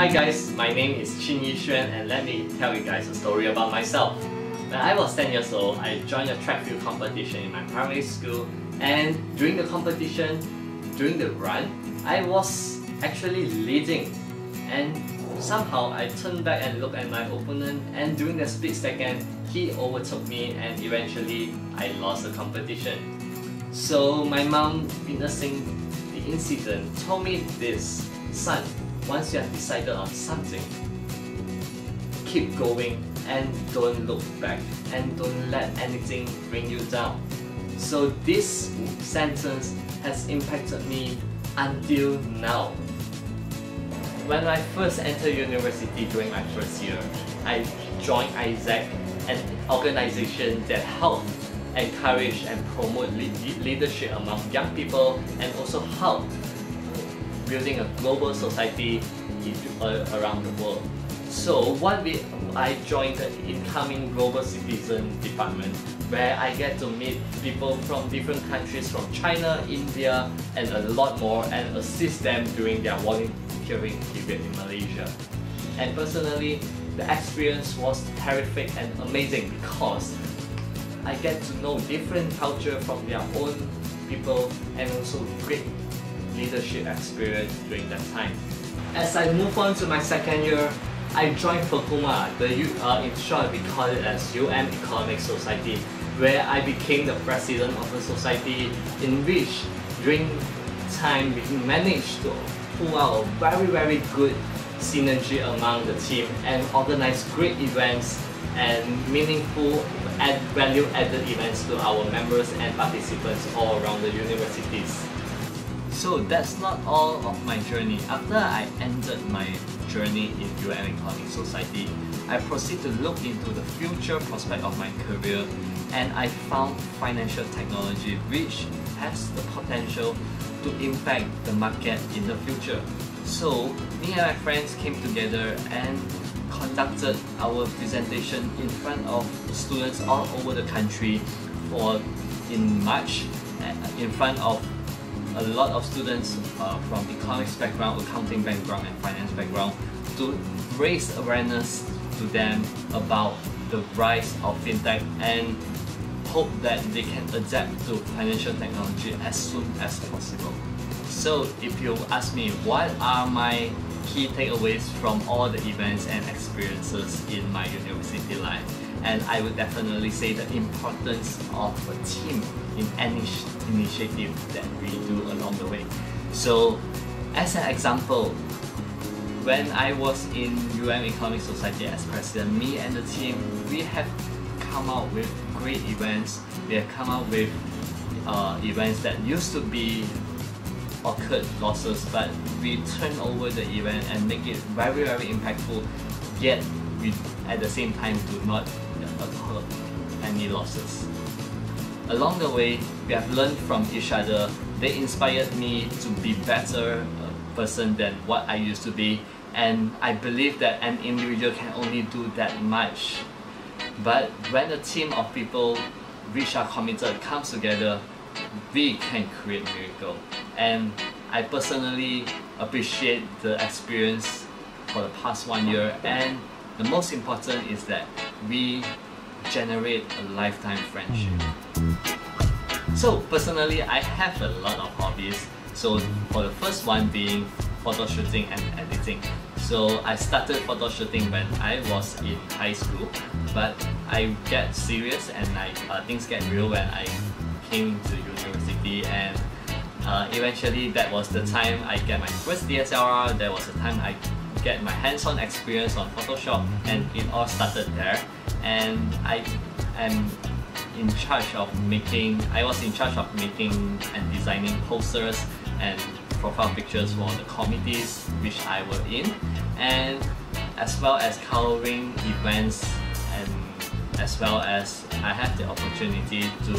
Hi guys, my name is Xuan and let me tell you guys a story about myself. When I was 10 years old, I joined a track field competition in my primary school, and during the competition, during the run, I was actually leading, and somehow I turned back and looked at my opponent, and during the split second, he overtook me and eventually I lost the competition. So my mom, witnessing the incident, told me this: "Son, once you have decided on something, keep going and don't look back and don't let anything bring you down." So this sentence has impacted me until now. When I first entered university during my first year, I joined ISAC, an organization that helps encourage and promote leadership among young people and also help building a global society around the world. So I joined the Incoming Global Citizen Department, where I get to meet people from different countries, from China, India, and a lot more, and assist them during their volunteering period in Malaysia. And personally, the experience was terrific and amazing because I get to know different culture from their own people and also great leadership experience during that time. As I move on to my second year, I joined FECUMA, in short we call it as Economic Society, where I became the president of the society, in which during time we managed to pull out a very good synergy among the team and organize great events and meaningful and value-added events to our members and participants all around the universities. So that's not all of my journey. After I ended my journey in Economic Society, I proceeded to look into the future prospect of my career, and I found financial technology which has the potential to impact the market in the future. So me and my friends came together and conducted our presentation in front of students all over the country in March, in front of a lot of students from economics background, accounting background and finance background, to raise awareness to them about the rise of fintech and hope that they can adapt to financial technology as soon as possible. So if you ask me what are my key takeaways from all the events and experiences in my university life, and I would definitely say the importance of a team in any initiative that we do along the way. So as an example, when I was in Economic Society as president, me and the team, we have come out with great events. We have come out with events that used to be occurred losses, but we turn over the event and make it very impactful, yet we at the same time do not occur any losses. Along the way, we have learned from each other. They inspired me to be better person than what I used to be, and I believe that an individual can only do that much. But when a team of people which are committed comes together, we can create miracle. And I personally appreciate the experience for the past 1 year, and the most important is that we generate a lifetime friendship. So personally, I have a lot of hobbies. So for the first one being photo shooting and editing. So I started photo shooting when I was in high school, but I get serious and things get real when I came to university, and eventually that was the time I get my first DSLR. That was the time I get my hands-on experience on Photoshop, and it all started there. And I was in charge of making and designing posters and profile pictures for the committees which I were in, and as well as covering events, and as well as I had the opportunity to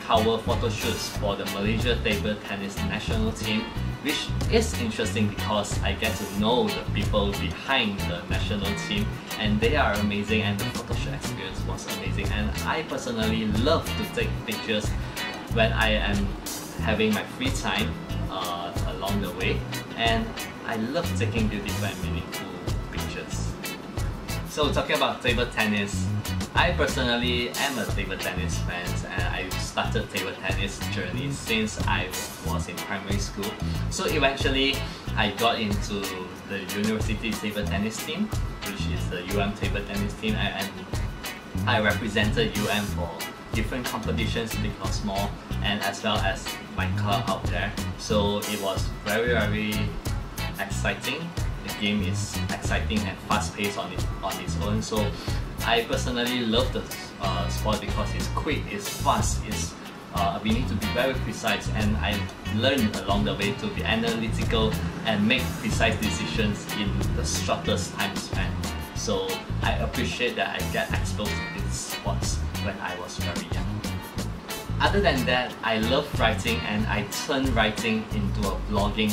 cover photo shoots for the Malaysia table tennis national team, which is interesting because I get to know the people behind the national team, and they are amazing, and the photo shoot experience was amazing. And I personally love to take pictures when I am having my free time along the way, and I love taking beautiful and meaningful pictures. So talking about table tennis, I personally am a table tennis fan, and I started table tennis journey since I was in primary school. So eventually I got into the university table tennis team, which is the table tennis team, and I represented for different competitions, big or small, and as well as my club out there. So it was very exciting. The game is exciting and fast-paced on its own. So I personally love the sport because it's quick, it's fast, we need to be very precise, and I learned along the way to be analytical and make precise decisions in the shortest time span. So I appreciate that I get exposed to these sports when I was very young. Other than that, I love writing, and I turned writing into a blogging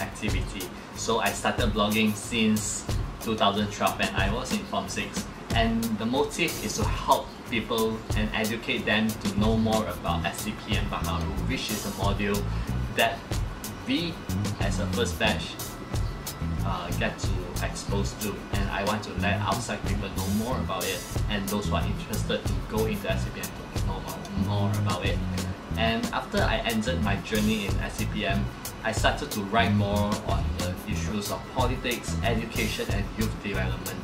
activity. So I started blogging since 2012 when I was in Form 6. And the motive is to help people and educate them to know more about SCP and Baharu, which is a module that we as a first batch get to expose to, and I want to let outside people know more about it, and those who are interested to go into SCPM to know more about it. And after I ended my journey in SCPM, I started to write more on the issues of politics, education and youth development.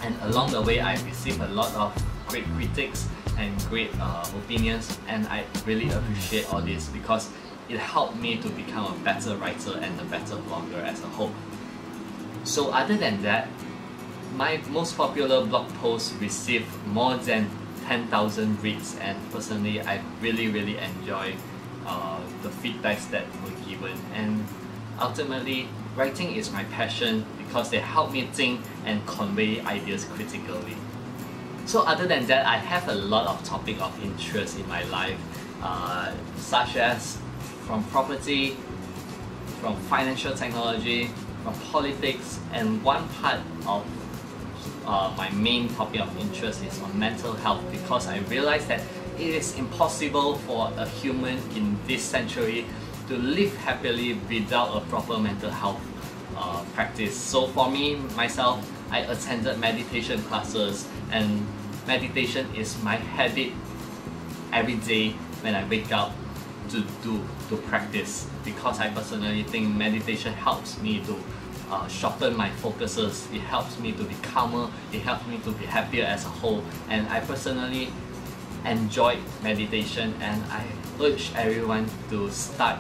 And along the way, I received a lot of great critics and great opinions, and I really appreciate all this because it helped me to become a better writer and a better blogger as a whole. So other than that, my most popular blog posts received more than 10,000 reads, and personally I really enjoy the feedbacks that were given. And ultimately, writing is my passion because they help me think and convey ideas critically. So other than that, I have a lot of topics of interest in my life, such as from property, from financial technology, from politics, and one part of my main topic of interest is on mental health, because I realized that it is impossible for a human in this century to live happily without a proper mental health practice. So for me, myself, I attended meditation classes, and meditation is my habit every day when I wake up to practice, because I personally think meditation helps me to shorten my focuses, it helps me to be calmer, it helps me to be happier as a whole, and I personally enjoy meditation, and I urge everyone to start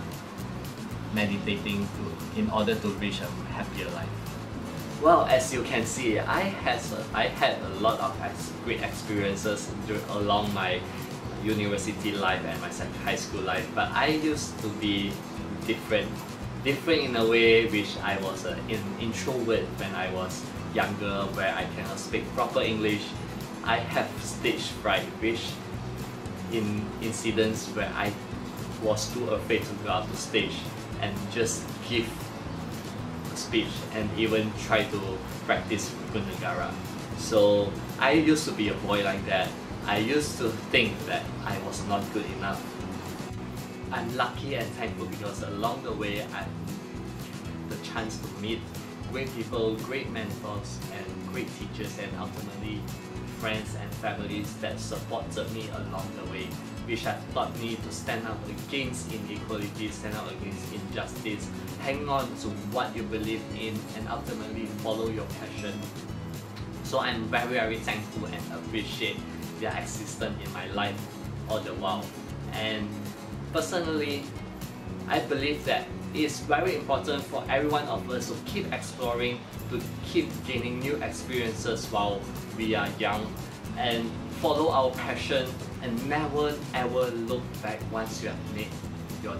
meditating in order to reach a happier life. Well, as you can see, I had a lot of great experiences along my university life and my high school life, but I used to be different in a way which I was an introvert when I was younger, where I cannot speak proper English. I have stage fright, which in incidents where I was too afraid to go out to stage and just give a speech and even try to practice Gunagara. So I used to be a boy like that. I used to think that I was not good enough. I'm lucky and thankful because along the way I had the chance to meet great people, great mentors and great teachers, and ultimately friends and families that supported me along the way, which have taught me to stand up against inequality, stand up against injustice, hang on to what you believe in, and ultimately follow your passion. So I'm very thankful and appreciate their existence in my life all the while. And personally, I believe that it is very important for every one of us to keep exploring, to keep gaining new experiences while we are young, and follow our passion, and never ever look back once you have made your